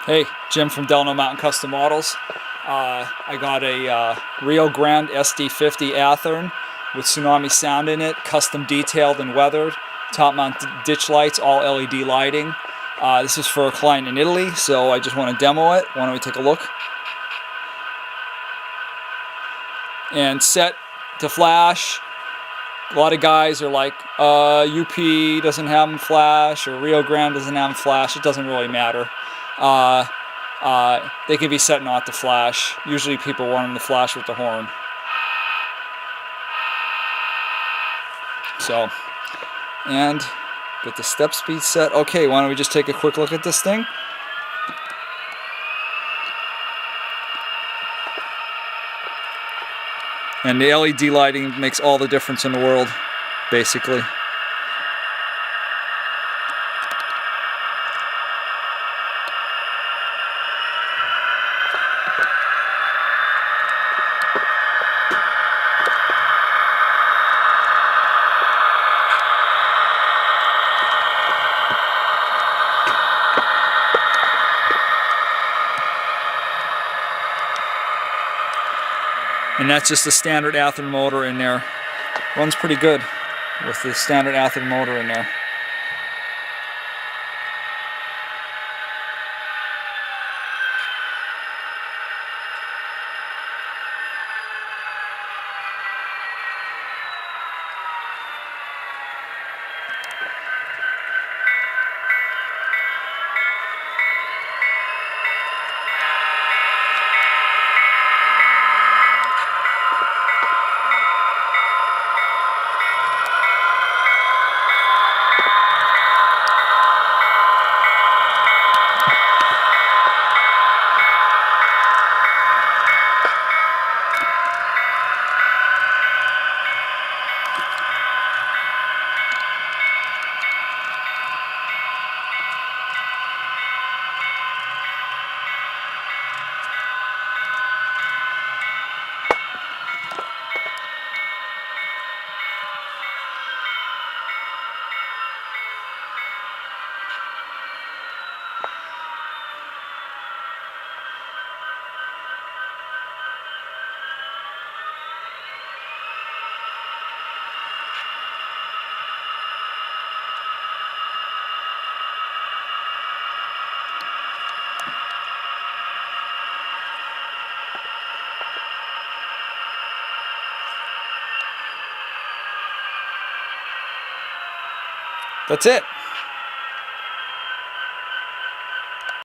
Hey, Jim from Delano Mountain Custom Models. I got a Rio Grande SD50 Athearn with Tsunami sound in it, custom detailed and weathered, top mount ditch lights, all LED lighting. This is for a client in Italy, so I just want to demo it. Why don't we take a look? And set to flash. A lot of guys are like, UP doesn't have them flash, or Rio Grande doesn't have them flash. It doesn't really matter. They can be set not to flash. Usually people want them to flash with the horn. So, and get the step speed set. Okay, why don't we just take a quick look at this thing? And the LED lighting makes all the difference in the world, basically. And that's just the standard Athearn motor in there. Runs pretty good with the standard Athearn motor in there. That's it.